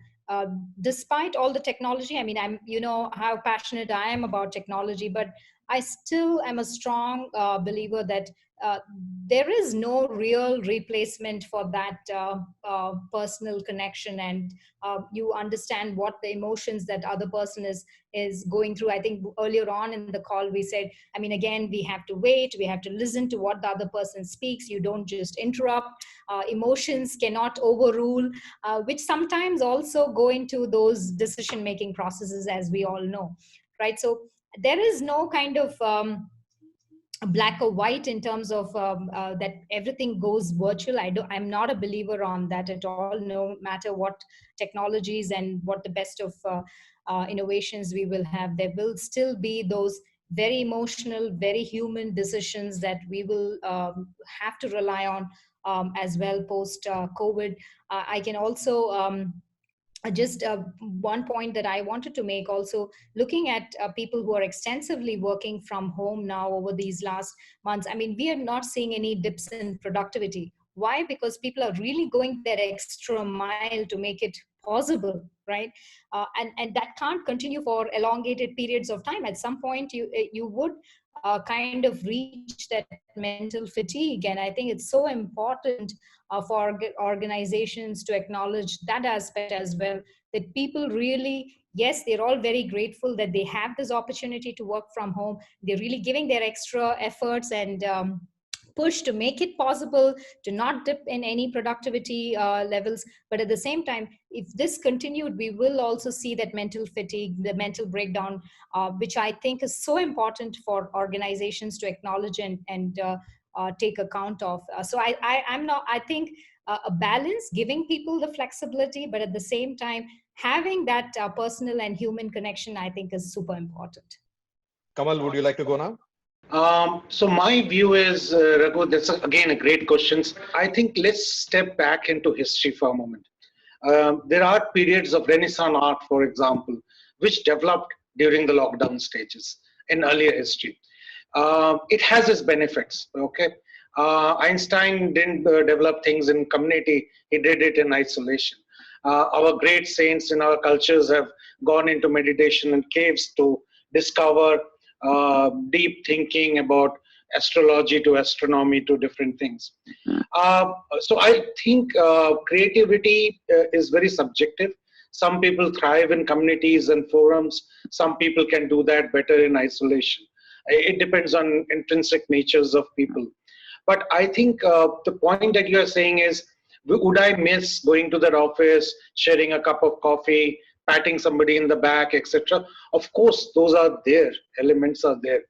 Speaker 5: despite all the technology, I mean, you know how passionate I am about technology, but I still am a strong believer that there is no real replacement for that personal connection, and you understand what the emotions that other person is going through. I think earlier on in the call we said, I mean, again, we have to wait, we have to listen to what the other person speaks. You don't just interrupt. Emotions cannot overrule, which sometimes also go into those decision-making processes, as we all know, right? So there is no kind of black or white in terms of that everything goes virtual. I'm not a believer on that at all. No matter what technologies and what the best of innovations we will have, there will still be those very emotional, very human decisions that we will have to rely on as well post COVID. I can also just one point that I wanted to make also, looking at people who are extensively working from home now over these last months. I mean, we are not seeing any dips in productivity. Why? Because people are really going that extra mile to make it possible, right? And that can't continue for elongated periods of time. At some point, you would kind of reach that mental fatigue. And I think it's so important for organizations to acknowledge that aspect as well, that people really, yes, they're all very grateful that they have this opportunity to work from home. They're really giving their extra efforts and push to make it possible to not dip in any productivity levels. But at the same time, if this continued, we will also see that mental fatigue, the mental breakdown, which I think is so important for organizations to acknowledge and take account of. So I think a balance, giving people the flexibility, but at the same time, having that personal and human connection, I think is super important.
Speaker 1: Kamal, would you like to go now?
Speaker 4: So my view is, Raghu, that's again a great question. I think let's step back into history for a moment. There are periods of Renaissance art, for example, which developed during the lockdown stages in earlier history. It has its benefits, okay? Einstein didn't develop things in community, he did it in isolation. Our great saints in our cultures have gone into meditation and caves to discover deep thinking about astrology to astronomy to different things. So I think creativity is very subjective. Some people thrive in communities and forums. Some people can do that better in isolation. It depends on intrinsic natures of people. But I think the point that you are saying is, would I miss going to that office, sharing a cup of coffee, patting somebody in the back, etc.? Of course, those are there, elements are there.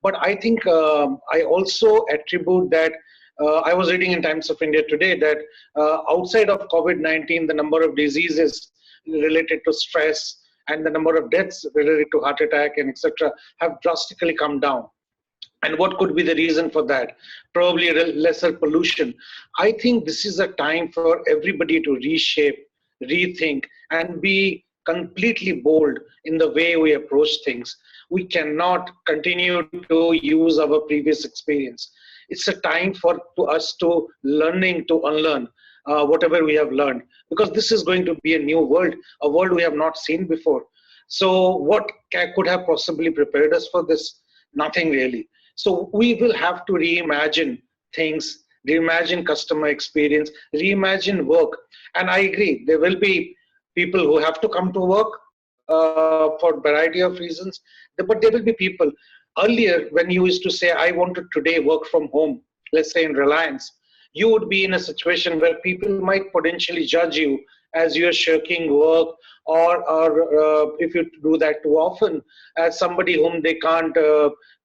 Speaker 4: But I think I also attribute that I was reading in Times of India today that outside of COVID-19, the number of diseases related to stress and the number of deaths related to heart attack and etc. have drastically come down. And what could be the reason for that? Probably lesser pollution. I think this is a time for everybody to reshape, rethink, and be completely bold in the way we approach things. We cannot continue to use our previous experience. It's a time for us to learning to unlearn whatever we have learned, because this is going to be a new world, a world we have not seen before. So what could have possibly prepared us for this? Nothing really. So we will have to reimagine things, reimagine customer experience, reimagine work. And I agree, there will be people who have to come to work for a variety of reasons, but there will be people. Earlier, when you used to say, I want to today work from home, let's say in Reliance, you would be in a situation where people might potentially judge you as you're shirking work, or if you do that too often, as somebody whom they can't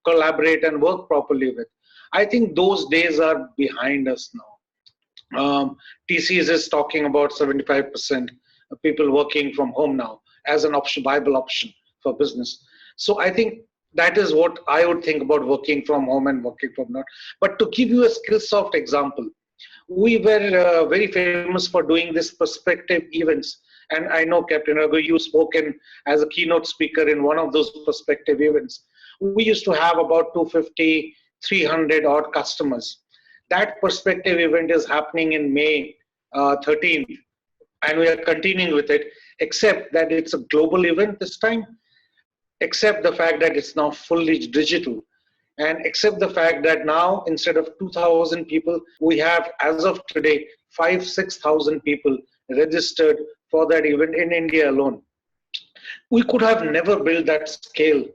Speaker 4: collaborate and work properly with. I think those days are behind us now. TCS is talking about 75% of people working from home now as an option, viable option for business. So I think that is what I would think about working from home and working from not. But to give you a Skillsoft example, we were very famous for doing this perspective events. And I know, Captain Raghu, you spoken as a keynote speaker in one of those perspective events. We used to have about 250, 300 odd customers. That perspective event is happening in May 13th, and we are continuing with it, except that it's a global event this time, except the fact that it's now fully digital, and except the fact that now instead of 2,000 people, we have, as of today, 5,000-6,000 people registered for that event in India alone. We could have never built that scale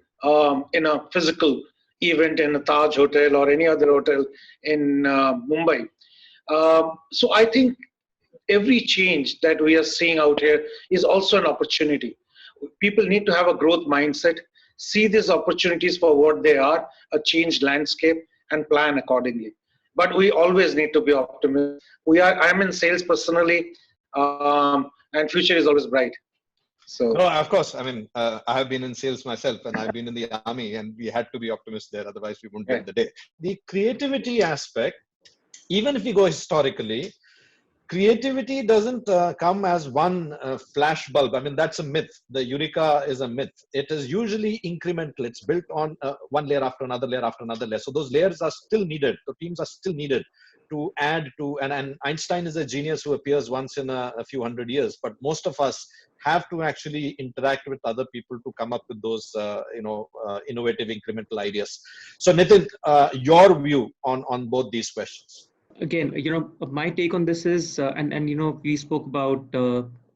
Speaker 4: in a physical event in a Taj hotel or any other hotel in Mumbai. So I think every change that we are seeing out here is also an opportunity. People need to have a growth mindset, see these opportunities for what they are, a changed landscape, and plan accordingly. But we always need to be optimistic. I'm in sales personally, and future is always bright. So
Speaker 1: no, of course. I mean, I have been in sales myself, and I've been in the army, and we had to be optimistic there. Otherwise, we wouldn't get the day. The creativity aspect, even if we go historically, creativity doesn't come as one flash bulb. I mean, that's a myth. The Eureka is a myth. It is usually incremental. It's built on one layer after another layer after another layer. So those layers are still needed. The teams are still needed to add to, and Einstein is a genius who appears once in a few hundred years, but most of us have to actually interact with other people to come up with those, innovative incremental ideas. So Nitin, your view on both these questions.
Speaker 2: Again, my take on this is, we spoke about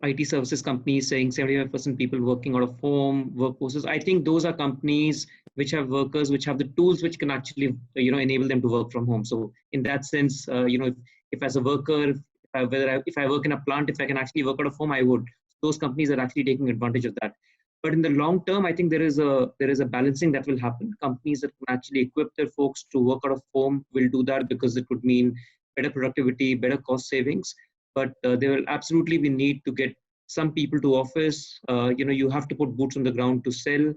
Speaker 2: IT services companies saying 75% people working out of home, workforces. I think those are companies which have workers, which have the tools which can actually, enable them to work from home. So in that sense, if as a worker, if I work in a plant, if I can actually work out of home, I would. Those companies are actually taking advantage of that. But in the long term, I think there is a balancing that will happen. Companies that can actually equip their folks to work out of home will do that because it would mean better productivity, better cost savings. But there will absolutely be need to get some people to office. You have to put boots on the ground to sell.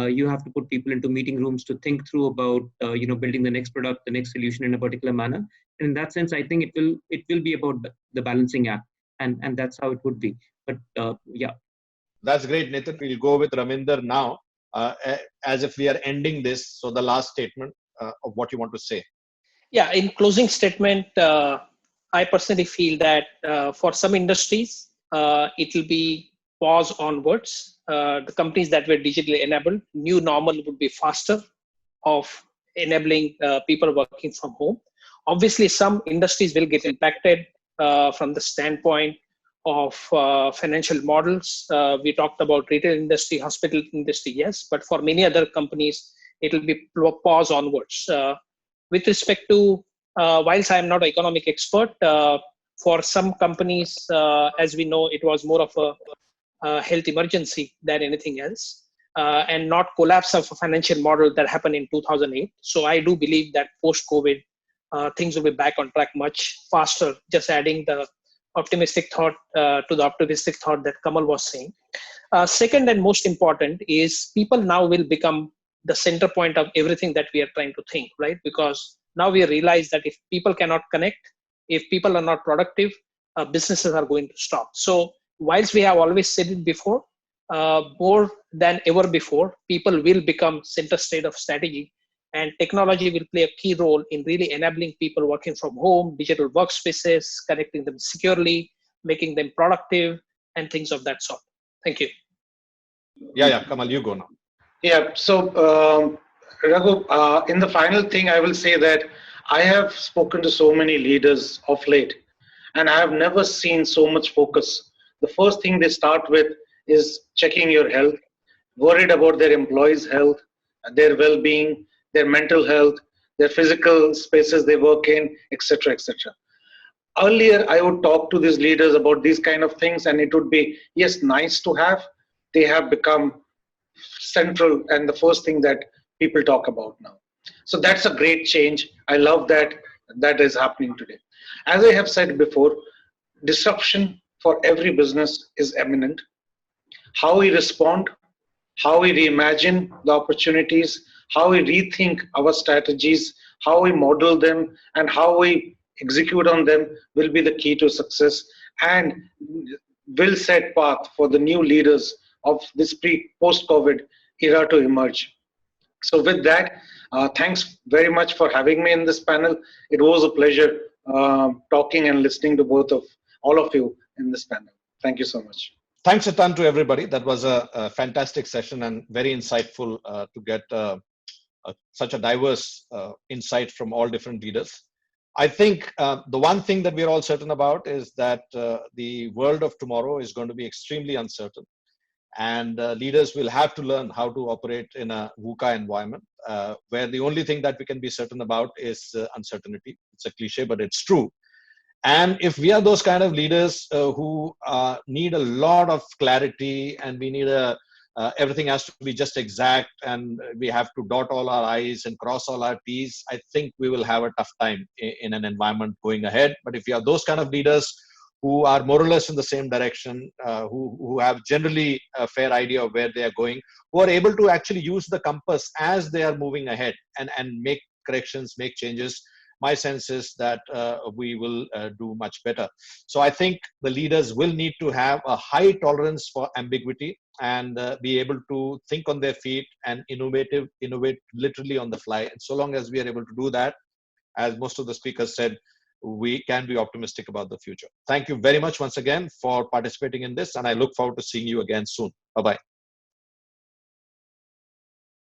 Speaker 2: You have to put people into meeting rooms to think through about building the next product, the next solution in a particular manner. And in that sense, I think it will be about the balancing act, and that's how it would be. But yeah.
Speaker 1: That's great, Nitin. We'll go with Ravindra now, as if we are ending this. So the last statement of what you want to say.
Speaker 3: Yeah, in closing statement, I personally feel that for some industries, it will be pause onwards. The companies that were digitally enabled, new normal would be faster of enabling people working from home. Obviously, some industries will get impacted from the standpoint of financial models. We talked about retail industry, hospital industry, yes, but for many other companies, it will be pause onwards. With respect to, whilst I am not an economic expert, for some companies, as we know, it was more of a health emergency than anything else. and not collapse of a financial model that happened in 2008. So I do believe that post-COVID, things will be back on track much faster. Just adding the optimistic thought to the optimistic thought that Kamal was saying. Second and most important is people now will become the center point of everything that we are trying to think, right? Because now we realize that if people cannot connect, if people are not productive, businesses are going to stop. So whilst we have always said it before, more than ever before, people will become center state of strategy, and technology will play a key role in really enabling people working from home, digital workspaces, connecting them securely, making them productive, and things of that sort. Thank you.
Speaker 1: Yeah, Kamal, you go now.
Speaker 4: Yeah, so Raghu, in the final thing, I will say that I have spoken to so many leaders of late, and I have never seen so much focus. The first thing they start with is checking your health, worried about their employees' health, their well-being, their mental health, their physical spaces they work in, etc., etc. Earlier, I would talk to these leaders about these kind of things, and it would be, yes, nice to have. They have become central and the first thing that people talk about now. So that's a great change. I love that that is happening today. As I have said before, disruption for every business is imminent. How we respond, how we reimagine the opportunities, how we rethink our strategies, how we model them, and how we execute on them will be the key to success and will set path for the new leaders of this post-COVID era to emerge. So with that, thanks very much for having me in this panel. It was a pleasure talking and listening to all of you in this panel. Thank you so much.
Speaker 1: Thanks a ton to everybody. That was a fantastic session and very insightful to get such a diverse insight from all different leaders. I think the one thing that we're all certain about is that the world of tomorrow is going to be extremely uncertain. And leaders will have to learn how to operate in a VUCA environment, where the only thing that we can be certain about is uncertainty. It's a cliche, but it's true. And if we are those kind of leaders who need a lot of clarity, and we need everything has to be just exact, and we have to dot all our I's and cross all our T's, I think we will have a tough time in an environment going ahead. But if you are those kind of leaders who are more or less in the same direction, who have generally a fair idea of where they are going, who are able to actually use the compass as they are moving ahead and make corrections, make changes, my sense is that we will do much better. So I think the leaders will need to have a high tolerance for ambiguity and be able to think on their feet and innovate literally on the fly. And so long as we are able to do that, as most of the speakers said, we can be optimistic about the future. Thank you very much once again for participating in this, and I look forward to seeing you again soon. Bye-bye.